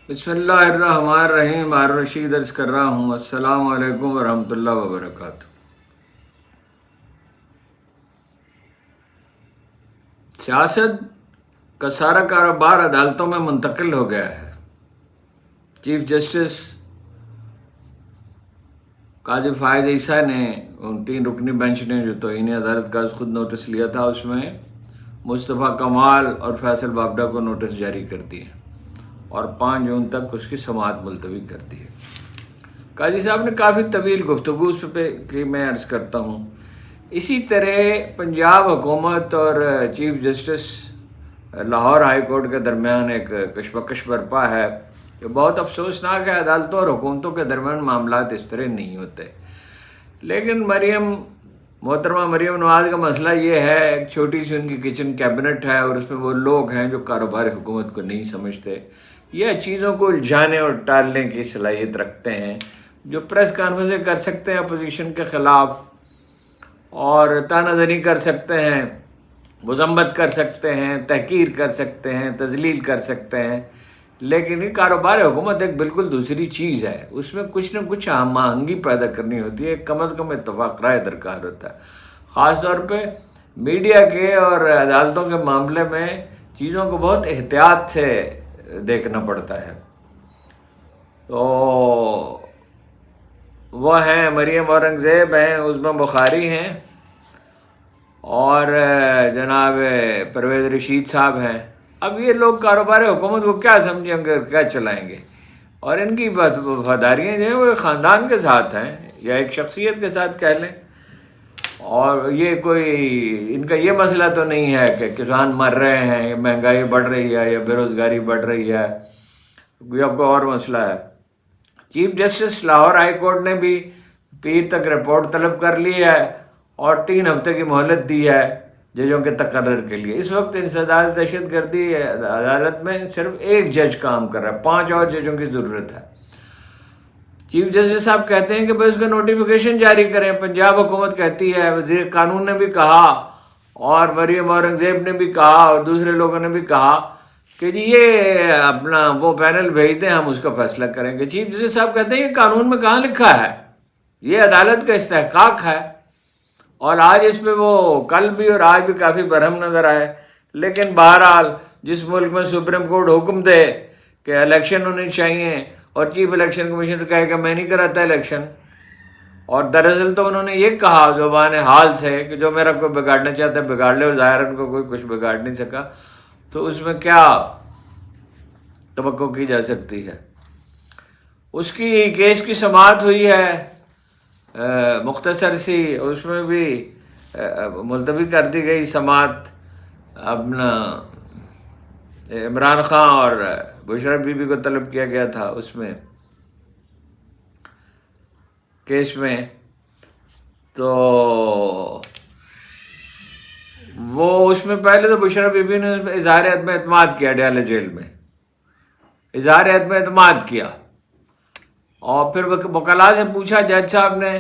بسم اللہ الرحمن الرحیم رشید عرض کر رہا ہوں، السلام علیکم ورحمۃ اللہ وبرکاتہ۔ سیاست کا سارا کاروبار عدالتوں میں منتقل ہو گیا ہے۔ چیف جسٹس قاضی فائز عیسیٰ نے ان 3 رکنی بینچ نے جو توہین عدالت کا خود نوٹس لیا تھا، اس میں مصطفیٰ کمال اور فیصل بابڈا کو نوٹس جاری کر دیے اور 5 جون تک اس کی سماعت ملتوی کر دی ہے۔ قاضی صاحب نے کافی طویل گفتگو اس پہ کہ میں عرض کرتا ہوں۔ اسی طرح پنجاب حکومت اور chief justice Lahore high court کے درمیان ایک کشمکش برپا ہے کہ بہت افسوسناک ہے، عدالتوں اور حکومتوں کے درمیان معاملات اس طرح نہیں ہوتے۔ لیکن محترمہ مریم نواز کا مسئلہ یہ ہے، ایک چھوٹی سی ان کی کچن کیبنٹ ہے اور اس میں وہ لوگ ہیں جو کاروبار حکومت کو نہیں سمجھتے، یہ چیزوں کو الجھانے اور ٹالنے کی صلاحیت رکھتے ہیں، جو پریس کانفرنسیں کر سکتے ہیں اپوزیشن کے خلاف اور تانہ زنی کر سکتے ہیں، مذمت کر سکتے ہیں، تحقیر کر سکتے ہیں، تذلیل کر سکتے ہیں، لیکن یہ کاروبار حکومت ایک بالکل دوسری چیز ہے۔ اس میں کچھ نہ کچھ ہم آہنگی پیدا کرنی ہوتی ہے، کم از کم اتفاق رائے درکار ہوتا ہے۔ خاص طور پہ میڈیا کے اور عدالتوں کے معاملے میں چیزوں کو بہت احتیاط سے دیکھنا پڑتا ہے۔ تو وہ ہیں مریم اورنگزیب ہیں، عظمیٰ بخاری ہیں اور جناب پرویز رشید صاحب ہیں۔ اب یہ لوگ کاروبار حکومت کو کیا سمجھیں گے، کیا چلائیں گے؟ اور ان کی وفاداریاں جو ہیں وہ خاندان کے ساتھ ہیں یا ایک شخصیت کے ساتھ کہہ لیں، اور یہ کوئی ان کا یہ مسئلہ تو نہیں ہے کہ کسان مر رہے ہیں یا مہنگائی بڑھ رہی ہے یا بے روزگاری بڑھ رہی ہے، یا کوئی اور مسئلہ ہے۔ Chief justice Lahore high court نے بھی پیر تک رپورٹ طلب کر لی ہے اور 3 ہفتے کی مہلت دی ہے ججوں کے تقرر کے لیے۔ اس وقت انسداد دہشت گردی عدالت میں صرف 1 جج کام کر رہا ہے، 5 اور ججوں کی ضرورت ہے۔ چیف جسٹس صاحب کہتے ہیں کہ بھائی اس کا نوٹیفیکیشن جاری کریں، پنجاب حکومت کہتی ہے، وزیر قانون نے بھی کہا اور مریم اورنگزیب نے بھی کہا اور دوسرے لوگوں نے بھی کہا کہ جی یہ اپنا وہ پینل بھیج دیں، ہم اس کا فیصلہ کریں گے۔ چیف جسٹس صاحب کہتے ہیں یہ قانون میں کہاں لکھا ہے، یہ عدالت کا استحقاق ہے۔ اور آج اس پہ وہ کل بھی اور آج بھی کافی برہم نظر آئے، لیکن بہرحال جس ملک میں سپریم کورٹ حکم دے کہ الیکشن ہونے چاہیے اور چیف الیکشن کمیشنر کہے کہ میں نہیں کراتا الیکشن، اور دراصل تو انہوں نے یہ کہا زبان حال سے کہ جو میرا کوئی بگاڑنا چاہتا ہے بگاڑ لے، اور ظاہر ان کو کوئی کچھ بگاڑ نہیں سکا، تو اس میں کیا توقع کی جا سکتی ہے۔ اس کی کیس کی سماعت ہوئی ہے مختصر سی، اس میں بھی ملتوی کر دی گئی سماعت۔ اپنا عمران خان اور بشرا بی بی کو طلب کیا گیا تھا اس میں کیس میں، تو وہ اس میں پہلے تو بشرا بی بی نے اظہار عدم اعتماد کیا، ڈیالہ جیل میں اظہار عدم اعتماد کیا، اور پھر وکلاء سے پوچھا جج صاحب نے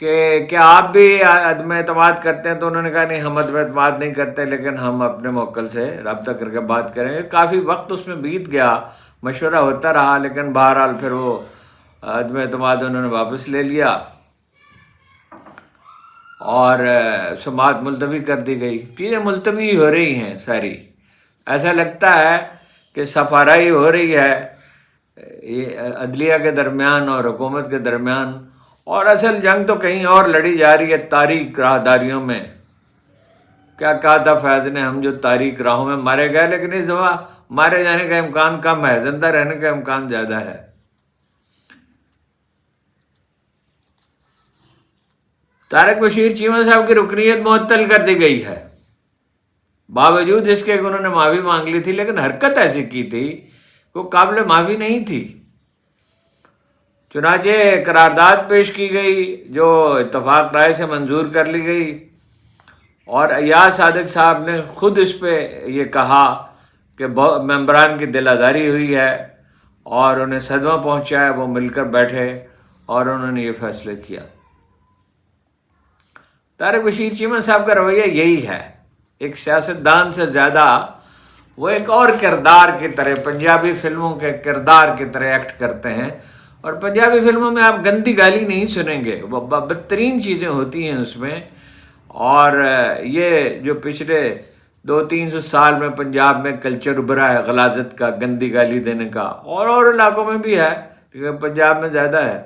کہ کیا آپ بھی عدم اعتماد کرتے ہیں، تو انہوں نے کہا نہیں ہم عدم اعتماد نہیں کرتے، لیکن ہم اپنے موکل سے رابطہ کر کے بات کریں گے۔ کافی وقت اس میں بیت گیا، مشورہ ہوتا رہا، لیکن بہرحال پھر وہ عدم اعتماد انہوں نے واپس لے لیا اور سماعت ملتوی کر دی گئی۔ چیزیں ملتوی ہو رہی ہیں ساری، ایسا لگتا ہے کہ صفارائی ہو رہی ہے عدلیہ کے درمیان اور حکومت کے درمیان، اور اصل جنگ تو کہیں اور لڑی جا رہی ہے، تاریک راہداریوں میں۔ کیا کہا تھا فیض نے، ہم جو تاریک راہوں میں مارے گئے، لیکن اس دفعہ مارے جانے کا امکان کم ہے، زندہ رہنے کا امکان زیادہ ہے۔ طارق بشیر چیمہ صاحب کی رکنیت معطل کر دی گئی ہے، باوجود اس کے کہ انہوں نے معافی مانگ لی تھی، لیکن حرکت ایسی کی تھی وہ قابل معافی نہیں تھی۔ چنانچہ قرارداد پیش کی گئی جو اتفاق رائے سے منظور کر لی گئی، اور ایاز صادق صاحب نے خود اس پہ یہ کہا کہ ممبران کی دل آزاری ہوئی ہے اور انہیں صدمہ پہنچا ہے، وہ مل کر بیٹھے اور انہوں نے یہ فیصلہ کیا۔ طارق بشیر چیمہ صاحب کا رویہ یہی ہے، ایک سیاستدان سے زیادہ وہ ایک اور کردار کی طرح پنجابی فلموں کے کردار کی طرح ایکٹ کرتے ہیں. اور پنجابی فلموں میں آپ گندی گالی نہیں سنیں گے، وہ بدترین چیزیں ہوتی ہیں اس میں. اور یہ جو پچھلے 200-300 سال میں پنجاب میں کلچر ابھرا ہے غلاظت کا، گندی گالی دینے کا، اور علاقوں میں بھی ہے کیونکہ پنجاب میں زیادہ ہے،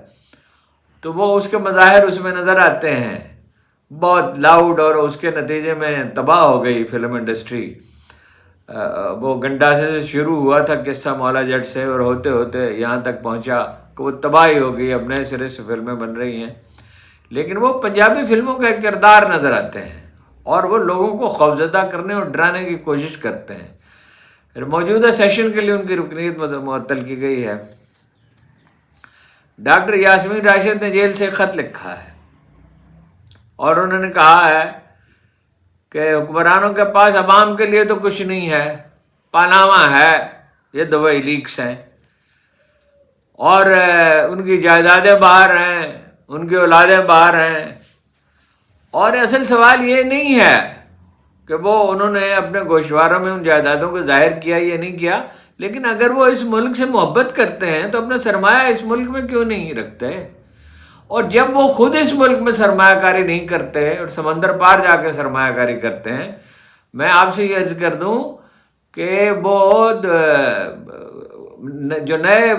تو وہ اس کے مظاہر اس میں نظر آتے ہیں بہت لاؤڈ. اور اس کے نتیجے میں تباہ ہو گئی فلم انڈسٹری. وہ گنڈاسے سے شروع ہوا تھا قصہ مولا جٹ سے، اور ہوتے ہوتے یہاں تک پہنچا کہ وہ تباہی ہو گئی، اب نئے سرے سے فلمیں بن رہی ہیں. لیکن وہ پنجابی فلموں کا ایک کردار نظر آتے ہیں، اور وہ لوگوں کو خوفزدہ کرنے اور ڈرانے کی کوشش کرتے ہیں. موجودہ سیشن کے لیے ان کی رکنیت معطل کی گئی ہے. ڈاکٹر یاسمین راشد نے جیل سے خط لکھا ہے، اور انہوں نے کہا ہے کہ حکمرانوں کے پاس عوام کے لیے تو کچھ نہیں ہے، پاناما ہے، یہ دبئی لیکس ہیں، اور ان کی جائیدادیں باہر ہیں، ان کی اولادیں باہر ہیں. اور اصل سوال یہ نہیں ہے کہ وہ انہوں نے اپنے گوشواروں میں ان جائیدادوں کو ظاہر کیا یا نہیں کیا، لیکن اگر وہ اس ملک سے محبت کرتے ہیں تو اپنا سرمایہ اس ملک میں کیوں نہیں رکھتے؟ اور جب وہ خود اس ملک میں سرمایہ کاری نہیں کرتے اور سمندر پار جا کے سرمایہ کاری کرتے ہیں، میں آپ سے یہ عرض کر دوں کہ وہ جو نئے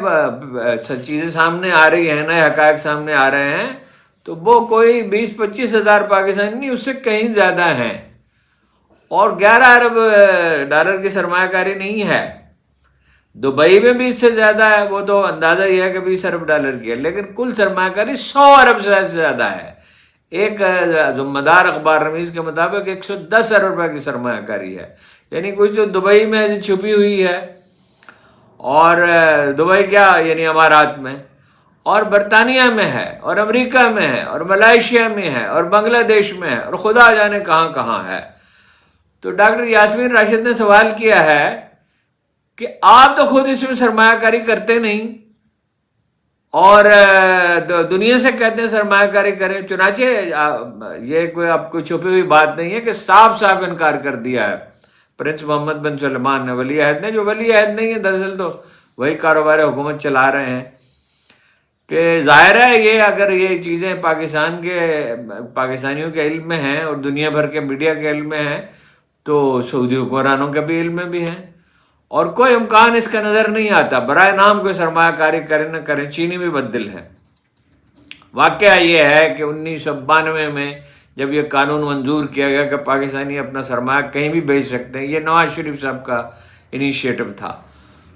چیزیں سامنے آ رہی ہیں، نئے حقائق سامنے آ رہے ہیں، تو وہ کوئی 20-25 ہزار پاکستانی نہیں، اس سے کہیں زیادہ ہیں. اور 11 ارب ڈالر کی سرمایہ کاری نہیں ہے. دبئی میں بھی اس سے زیادہ ہے، وہ تو اندازہ یہ ہے کہ 20 ارب ڈالر کی ہے، لیکن کل سرمایہ کاری 100 ارب سے زیادہ ہے. ایک ذمہ دار اخبار رمیز کے مطابق 110 ارب روپے کی سرمایہ کاری ہے. یعنی کچھ جو دبئی میں چھپی ہوئی ہے، اور دبئی کیا یعنی امارات میں، اور برطانیہ میں ہے، اور امریکہ میں ہے، اور ملائیشیا میں ہے، اور بنگلہ دیش میں ہے، اور خدا جانے کہاں کہاں ہے. تو ڈاکٹر یاسمین راشد نے سوال کیا ہے کہ آپ تو خود اس میں سرمایہ کاری کرتے نہیں، اور دنیا سے کہتے ہیں سرمایہ کاری کریں. چنانچہ یہ کوئی اب کوئی چھپی ہوئی بات نہیں ہے کہ صاف صاف انکار کر دیا ہے پرنس محمد بن سلمان نے، ولی عہد نے، جو ولی عہد نہیں ہے دراصل تو وہی کاروبار حکومت چلا رہے ہیں. کہ ظاہر ہے یہ اگر یہ چیزیں پاکستانیوں کے علم میں ہیں اور دنیا بھر کے میڈیا کے علم میں ہیں، تو سعودی حکمرانوں کے بھی علم میں بھی ہیں، اور کوئی امکان اس کا نظر نہیں آتا. برائے نام کوئی سرمایہ کاری کریں نہ کریں، چینی بھی بددل ہے. واقعہ یہ ہے کہ 1992 میں جب یہ قانون منظور کیا گیا کہ پاکستانی اپنا سرمایہ کہیں بھی بھیج سکتے ہیں، یہ نواز شریف صاحب کا انیشیٹو تھا،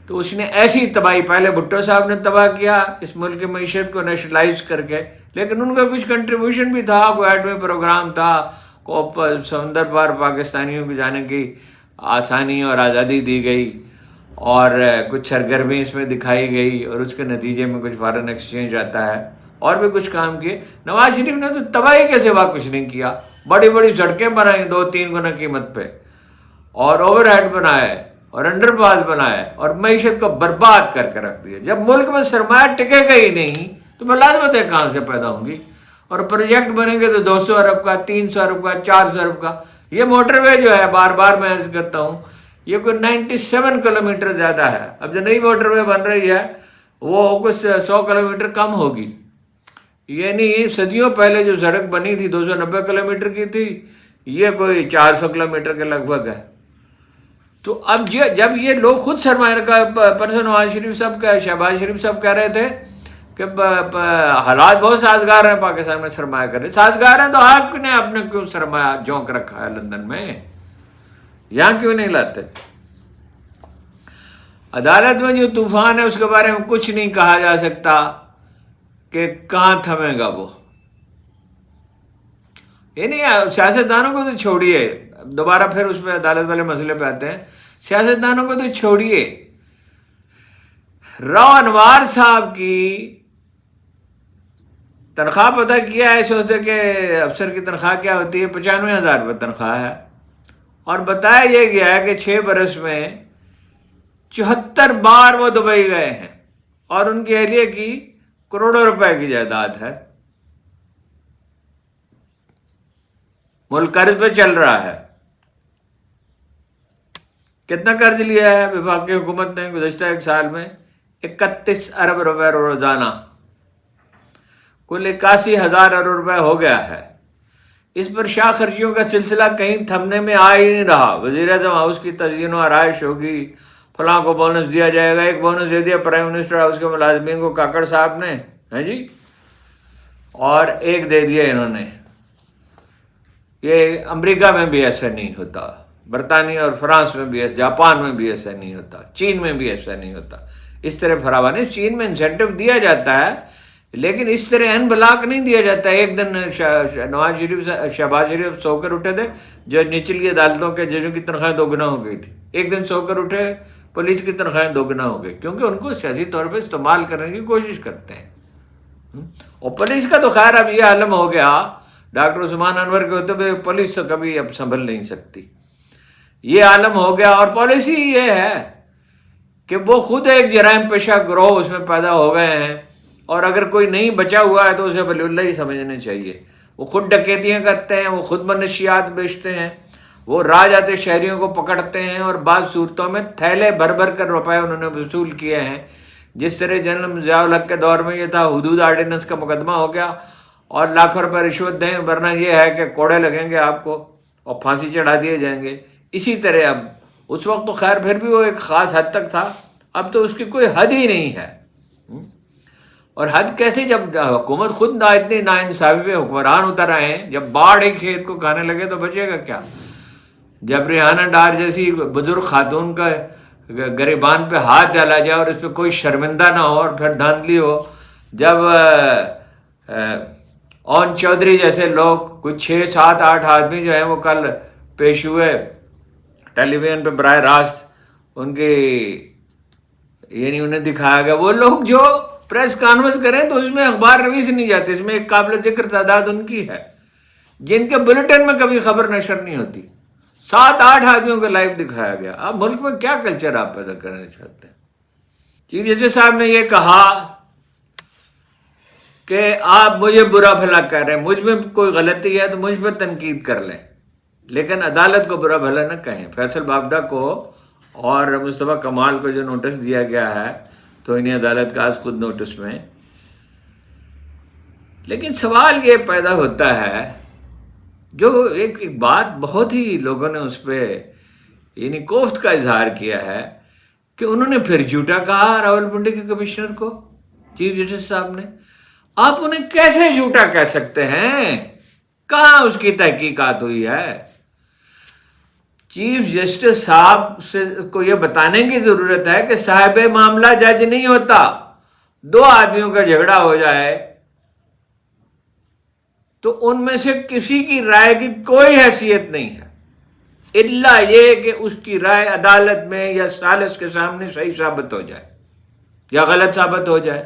تو اس نے ایسی تباہی، پہلے بھٹو صاحب نے تباہ کیا اس ملک کی معیشت کو نیشنلائز کر کے، لیکن ان کا کچھ کنٹریبیوشن بھی تھا، کوئی ایٹمی پروگرام تھا، کو سمندر پار پاکستانیوں کو جانے کی آسانی اور آزادی دی گئی، اور کچھ سرگرمی اس میں دکھائی گئی، اور اس کے نتیجے میں کچھ فارن ایکسچینج آتا ہے، اور بھی کچھ کام کیے. نواز شریف نے تو تباہی کے سوا کچھ نہیں کیا. بڑی بڑی سڑکیں بنائیں 2-3 گنا قیمت پہ، اور اوور ہیڈ بنائے، اور انڈر پاس بنائے، اور معیشت کو برباد کر کے رکھ دیا. جب ملک میں سرمایہ ٹکے گا ہی نہیں تو ملازمتیں کہاں سے پیدا ہوں گی؟ اور پروجیکٹ بنیں گے تو 200 ارب کا، 300 ارب کا، 400 ارب کا. یہ موٹر وے جو ہے، بار بار میں عرض کرتا ہوں، یہ کوئی 97 کلومیٹر زیادہ ہے. اب جو نئی موٹر وے بن رہی ہے وہ کچھ 100 کلومیٹر کم ہوگی. یعنی صدیوں پہلے جو سڑک بنی تھی 290 کلومیٹر کی تھی، یہ کوئی 400 کلومیٹر کے لگ بھگ ہے. تو اب جب یہ لوگ خود سرمایہ کا پرسن نواز شریف صاحب کا، شہباز شریف صاحب کہہ رہے تھے کہ حالات بہت سازگار ہیں پاکستان میں سرمایہ کرنے، سازگار ہیں تو آپ نے اپنے کیوں سرمایہ جھونک رکھا ہے لندن میں؟ یہاں کیوں نہیں لاتے؟ عدالت میں جو طوفان ہے اس کے بارے میں کچھ نہیں کہا جا سکتا کہ کہاں تھمے گا وہ. یعنی سیاستدانوں کو تو چھوڑیے، دوبارہ پھر اس پہ عدالت والے مسئلے پہ آتے ہیں. سیاستدانوں کو تو چھوڑیے، راؤ انوار صاحب کی تنخواہ پتہ کیا ہے؟ سوچتے کہ افسر کی تنخواہ کیا ہوتی ہے؟ 95,000 روپے تنخواہ ہے، اور بتایا یہ گیا ہے کہ 6 برس میں 74 بار وہ دبئی گئے ہیں، اور ان کی اہلیہ کی کروڑوں روپے کی جائیداد ہے. ملک قرض پہ چل رہا ہے. کتنا قرض لیا ہے وفاقی حکومت نے گزشتہ ایک سال میں؟ 31 ارب روپے روزانہ، کل 81,000 ارب روپے ہو گیا ہے۔ اس پر شاہ خرچیوں کا سلسلہ کہیں تھمنے میں آ ہی نہیں رہا۔ وزیر اعظم ہاؤس کی تزئین و آرائش ہوگی، فلاں کو بونس دیا جائے گا۔ ایک بونس دے دیا پرائم منسٹر ہاؤس کے ملازمین کو کاکڑ صاحب نے، ہیں جی، اور ایک دے دیا انہوں نے۔ یہ امریکہ میں بھی ایسا نہیں ہوتا، برطانیہ اور فرانس میں بھی ایسا، جاپان میں بھی ایسا نہیں ہوتا، چین میں بھی ایسا نہیں ہوتا۔ اس طرح فراوان ہے، چین میں انسینٹو دیا جاتا ہے لیکن اس طرح این بلاک نہیں دیا جاتا۔ ایک دن نواز شریف شہباز شریف سو کر اٹھے تھے، جو نچلی عدالتوں کے ججوں کی تنخواہیں دوگنا ہو گئی تھی، ایک دن سو کر اٹھے پولیس کی تنخواہیں دوگنا ہو گئی، کیونکہ ان کو سیاسی طور پہ استعمال کرنے کی کوشش کرتے ہیں۔ اور پولیس کا تو خیر اب یہ عالم ہو گیا، ڈاکٹر عثمان انور کے ہوتے ہوئے پولیس تو کبھی اب سنبھل نہیں سکتی، یہ عالم ہو گیا۔ اور پالیسی یہ ہے کہ وہ خود ایک جرائم پیشہ گروہ اس میں پیدا ہو گئے ہیں، اور اگر کوئی نہیں بچا ہوا ہے تو اسے ولی اللہ ہی سمجھنے چاہیے۔ وہ خود ڈکیتیاں کرتے ہیں، وہ خود منشیات بیچتے ہیں، وہ راہ جاتے شہریوں کو پکڑتے ہیں، اور بعض صورتوں میں تھیلے بھر بھر کر روپے انہوں نے وصول کیے ہیں۔ جس طرح جنرل ضیاء الحق کے دور میں یہ تھا، حدود آرڈیننس کا مقدمہ ہو گیا اور لاکھوں روپے رشوت دیں ورنہ یہ ہے کہ کوڑے لگیں گے آپ کو اور پھانسی چڑھا دیے جائیں گے۔ اسی طرح اب، اس وقت تو خیر پھر بھی وہ ایک خاص حد تک تھا، اب تو اس کی کوئی حد ہی نہیں ہے۔ اور حد کیسے، جب حکومت خود اتنی ناانصافی پہ حکمران اتر آئے ہیں، جب باڑھ ایک کھیت کو کھانے لگے تو بچے گا کیا؟ جب ریحانہ ڈار جیسی بزرگ خاتون کا گریبان پہ ہاتھ ڈالا جائے اور اس پہ کوئی شرمندہ نہ ہو اور پھر دھاندلی ہو، جب اون چودھری جیسے لوگ، کچھ 6 7 8 آدمی جو ہیں وہ کل پیش ہوئے ٹیلی ویژن پہ براہ راست، ان کی یعنی انہیں دکھایا گیا، وہ لوگ جو پریس کانفرنس کریں تو اس میں اخبار روی سے نہیں جاتے، اس میں ایک قابل ذکر تعداد ان کی ہے جن کے بلٹن میں کبھی خبر نشر نہیں ہوتی۔ 7 8 آدمیوں کو لائیو دکھایا گیا۔ اب ملک میں کیا کلچر آپ پیدا کرنا چاہتے ہیں؟ چیف جسٹس صاحب نے یہ کہا کہ آپ مجھے برا بھلا کہہ رہے ہیں، مجھ میں کوئی غلطی ہے تو مجھ پر تنقید کر لیں، لیکن عدالت کو برا بھلا نہ کہیں۔ فیصل بابڈا کو اور مصطفیٰ کمال کو جو نوٹس دیا گیا ہے تو انہیں عدالت کا آج خود نوٹس میں، لیکن سوال یہ پیدا ہوتا ہے، جو ایک بات بہت ہی لوگوں نے اس پہ یعنی کوفت کا اظہار کیا ہے کہ انہوں نے پھر جھوٹا کہا راولپنڈی کے کمشنر کو، چیف جسٹس صاحب نے۔ آپ انہیں کیسے جھوٹا کہہ سکتے ہیں؟ کہاں اس کی تحقیقات ہوئی ہے؟ چیف جسٹس صاحب سے کو یہ بتانے کی ضرورت ہے کہ صاحب معاملہ جج نہیں ہوتا۔ 2 آدمیوں کا جھگڑا ہو جائے تو ان میں سے کسی کی رائے کی کوئی حیثیت نہیں ہے، الا یہ کہ اس کی رائے عدالت میں یا ثالث کے سامنے صحیح ثابت ہو جائے یا غلط ثابت ہو جائے۔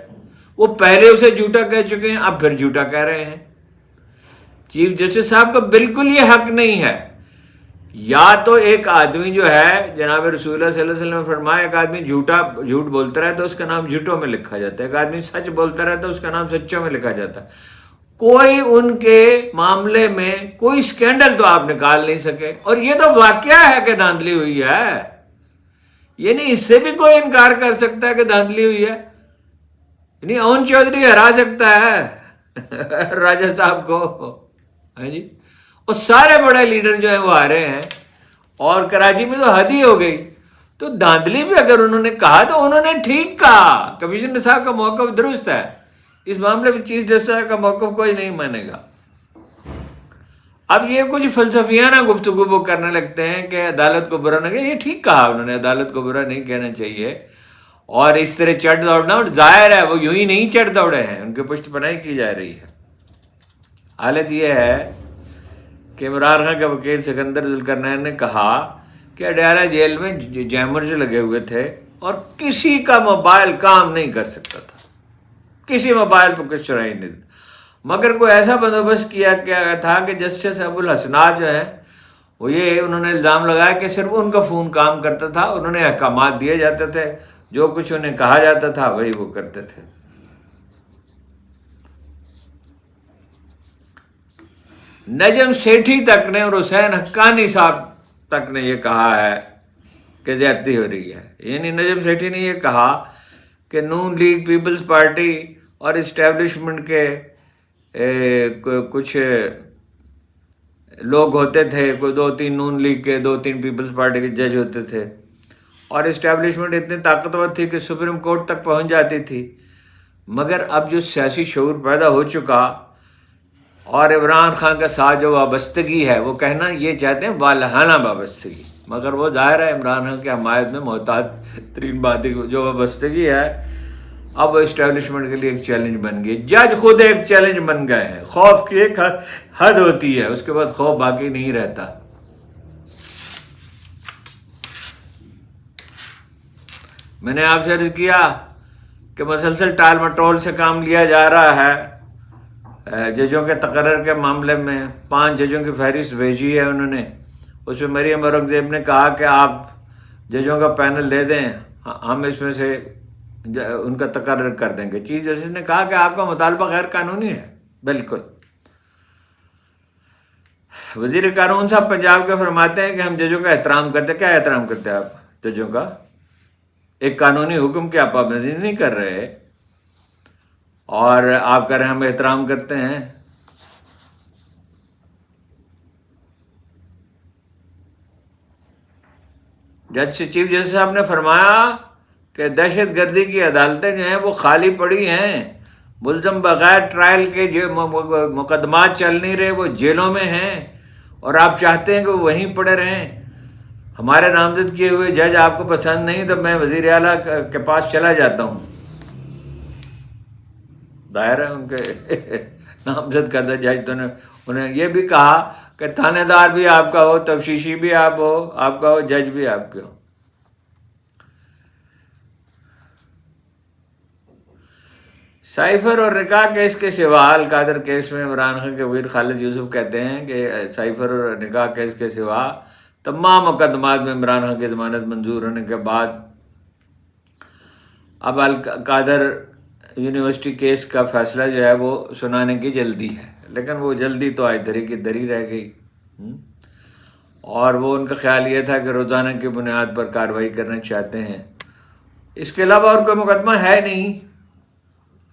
وہ پہلے اسے جھوٹا کہہ چکے ہیں، اب پھر جھوٹا کہہ رہے ہیں۔ چیف جسٹس صاحب کو بالکل یہ حق نہیں ہے۔ یا تو ایک آدمی جو ہے، جناب رسول اللہ صلی اللہ علیہ وسلم نے فرمایا، ایک آدمی جھوٹ بولتا رہتا ہے اس کا نام جھوٹوں میں لکھا جاتا ہے، ایک آدمی سچ بولتا رہتا ہے اس کا نام سچوں میں لکھا جاتا ہے۔ کوئی ان کے معاملے میں کوئی سکینڈل تو آپ نکال نہیں سکے، اور یہ تو واقعہ ہے کہ دھاندلی ہوئی ہے، یعنی اس سے بھی کوئی انکار کر سکتا ہے کہ دھاندلی ہوئی ہے؟ یعنی اون چودھری ہرا سکتا ہے راجہ صاحب کو، ہاں جی، اور سارے بڑے لیڈر جو ہیں وہ ہارے ہیں، اور کراچی میں تو حد ہی ہو گئی۔ تو دھاندلی بھی اگر انہوں نے کہا تو انہوں نے ٹھیک کہا، کمشنر صاحب کا موقف درست ہے، اس معاملے میں چیف جسٹس صاحب کا موقف کوئی نہیں مانے گا۔ اب یہ کچھ فلسفیانہ گفتگو وہ کرنے لگتے ہیں کہ عدالت کو برا نہ کہ، یہ ٹھیک کہا انہوں نے، عدالت کو برا نہیں کہنا چاہیے، اور اس طرح چڑھ دوڑنا ظاہر ہے وہ یوں ہی نہیں چڑھ دوڑے ہیں، ان کے پشت پناہی کی جا رہی ہے۔ حالت یہ ہے کہ عمران خان کے وکیل سکندر ذوالقرنین نے کہا کہ اڈیالہ جیل میں جیمرز لگے ہوئے تھے اور کسی کا موبائل کام نہیں کر سکتا تھا، کسی موبائل پہ کچھ سنائی نہیں دیتا، مگر کوئی ایسا بندوبست کیا گیا تھا کہ جسٹس ابو الحسنات جو ہیں وہ یہ انہوں نے الزام لگایا کہ صرف ان کا فون کام کرتا تھا، انہوں نے احکامات دیے جاتے تھے، جو کچھ انہیں کہا جاتا تھا وہی وہ کرتے تھے۔ نجم سیٹھی تک نے اور حسین حقانی صاحب تک نے یہ کہا ہے کہ زیادتی ہو رہی ہے. یعنی نجم سیٹھی نے یہ کہا کہ نون لیگ پیپلز پارٹی اور اسٹیبلشمنٹ کے کچھ لوگ ہوتے تھے، کوئی 2-3 نون لیگ کے 2-3 پیپلز پارٹی کے جج ہوتے تھے، اور اسٹیبلشمنٹ اتنی طاقتور تھی کہ سپریم کورٹ تک پہنچ جاتی تھی. مگر اب جو سیاسی شعور پیدا ہو چکا اور عمران خان کا ساتھ جو وابستگی ہے، وہ کہنا یہ چاہتے ہیں والہانہ وابستگی، مگر وہ ظاہر ہے عمران خان کی حمایت میں محتاط ترین بات جو وابستگی ہے، اب وہ اسٹیبلشمنٹ کے لیے ایک چیلنج بن گئی. جج خود ایک چیلنج بن گئے ہیں. خوف کی ایک حد ہوتی ہے، اس کے بعد خوف باقی نہیں رہتا. میں نے آپ سے عرض کیا کہ مسلسل ٹال مٹول سے کام لیا جا رہا ہے ججوں کے تقرر کے معاملے میں. 5 ججوں کی فہرست بھیجی ہے انہوں نے. اس میں مریم اورنگزیب نے کہا کہ آپ ججوں کا پینل دے دیں، ہم اس میں سے ان کا تقرر کر دیں گے. چیف جسٹس نے کہا کہ آپ کا مطالبہ غیر قانونی ہے. بالکل. وزیر قانون صاحب پنجاب کے فرماتے ہیں کہ ہم ججوں کا احترام کرتے. کیا احترام کرتے ہیں آپ ججوں کا؟ ایک قانونی حکم کی آپ پابندی نہیں کر رہے، اور آپ کہہ رہے ہیں ہم احترام کرتے ہیں. چیف جسٹس صاحب نے فرمایا کہ دہشت گردی کی عدالتیں جو ہیں وہ خالی پڑی ہیں، ملزم بغیر ٹرائل کے جو مقدمات چل نہیں رہے وہ جیلوں میں ہیں، اور آپ چاہتے ہیں کہ وہ وہیں پڑے رہیں. ہمارے نامزد کیے ہوئے جج آپ کو پسند نہیں تو میں وزیر اعلیٰ کے پاس چلا جاتا ہوں. ظاہر ہے ان کے نامزد کردہ جج تو انہیں یہ بھی کہا کہ تھانے دار بھی آپ کا ہو، تفتیشی بھی آپ کا ہو، جج بھی آپ کے ہو. سائفر اور نکاح کیس کے سوا القادر کیس میں عمران خان کے وکیل خالد یوسف کہتے ہیں کہ سائفر اور نکاح کیس کے سوا تمام مقدمات میں عمران خان کی ضمانت منظور ہونے کے بعد اب القادر یونیورسٹی کیس کا فیصلہ جو ہے وہ سنانے کی جلدی ہے. لیکن وہ جلدی تو آج دری کی دری رہ گئی، اور وہ ان کا خیال یہ تھا کہ روزانہ کی بنیاد پر کارروائی کرنا چاہتے ہیں. اس کے علاوہ اور کوئی مقدمہ ہے نہیں.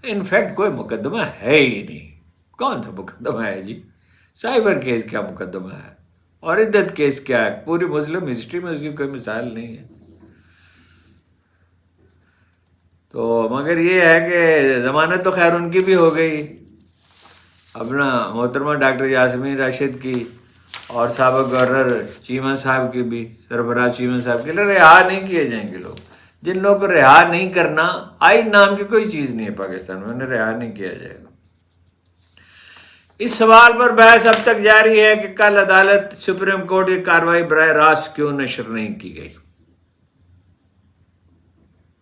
انفیکٹ کوئی مقدمہ ہے ہی نہیں. کون سا مقدمہ ہے جی؟ سائبر کیس کیا مقدمہ ہے، اور عدت کیس کیا ہے؟ پوری مسلم ہسٹری میں اس کی کوئی مثال نہیں ہے. تو مگر یہ ہے کہ ضمانت تو خیر ان کی بھی ہو گئی، اپنا محترمہ ڈاکٹر یاسمین راشد کی، اور سابق گورنر چیمہ صاحب کی بھی، سربراہ چیمہ صاحب کے. لیے رہا نہیں کیے جائیں گے لوگ. جن لوگوں کو رہا نہیں کرنا، آئین نام کی کوئی چیز نہیں ہے پاکستان میں، انہیں رہا نہیں کیا جائے گا. اس سوال پر بحث اب تک جاری ہے کہ کل عدالت سپریم کورٹ کی کارروائی براہ راست کیوں نشر نہیں کی گئی.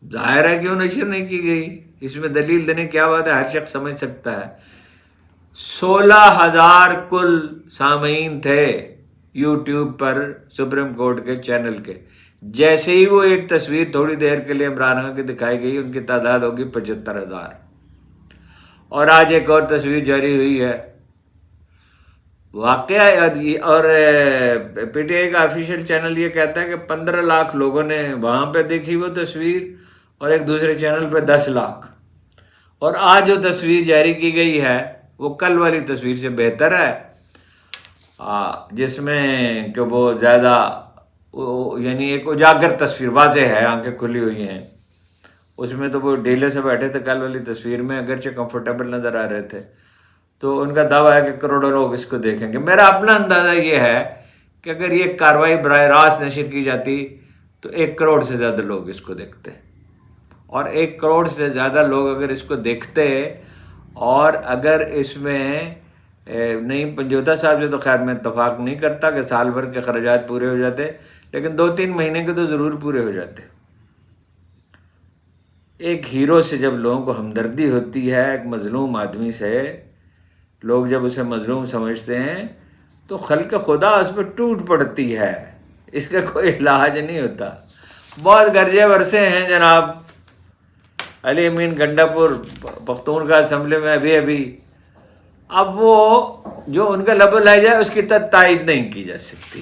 ظاہر ہے کیوں نشر نہیں کی گئی. اس میں دلیل دینے کیا بات ہے، ہر شخص سمجھ سکتا ہے. 16,000 کل سامعین تھے یوٹیوب پر سپریم کورٹ کے چینل کے. جیسے ہی وہ ایک تصویر تھوڑی دیر کے لیے عمران خان کی دکھائی گئی، ان کی تعداد ہوگی 75,000. اور آج ایک اور تصویر جاری ہوئی ہے. واقعہ اور پی ٹی آئی کا آفیشیل چینل یہ کہتا ہے کہ 15 لاکھ لوگوں نے وہاں پہ دیکھی وہ تصویر، اور ایک دوسرے چینل پہ 10 لاکھ. اور آج جو تصویر جاری کی گئی ہے وہ کل والی تصویر سے بہتر ہے، جس میں کہ وہ زیادہ یعنی ایک اجاگر تصویر واضح ہے، آنکھیں کھلی ہوئی ہیں. اس میں تو وہ ڈھیلے سے بیٹھے تھے کل والی تصویر میں، اگرچہ کمفرٹیبل نظر آ رہے تھے. تو ان کا دعویٰ ہے کہ کروڑوں لوگ اس کو دیکھیں گے. میرا اپنا اندازہ یہ ہے کہ اگر یہ کارروائی براہ راست نشر کی جاتی تو 1 کروڑ سے زیادہ لوگ اس کو دیکھتے، اور 1 کروڑ سے زیادہ لوگ اگر اس کو دیکھتے، اور اگر اس میں نہیں، پنجوتا صاحب سے تو خیر میں اتفاق نہیں کرتا کہ سال بھر کے خراجات پورے ہو جاتے، لیکن 2-3 مہینے کے تو ضرور پورے ہو جاتے. ایک ہیرو سے جب لوگوں کو ہمدردی ہوتی ہے، ایک مظلوم آدمی سے لوگ جب اسے مظلوم سمجھتے ہیں تو خلق خدا اس پہ ٹوٹ پڑتی ہے. اس کا کوئی علاج نہیں ہوتا. بہت گرجے ورثے ہیں جناب. علی امین گنڈا پور پختونخوا اسمبلی میں ابھی اب وہ جو ان کا لب لہجہ ہے اس کی تائید نہیں کی جا سکتی.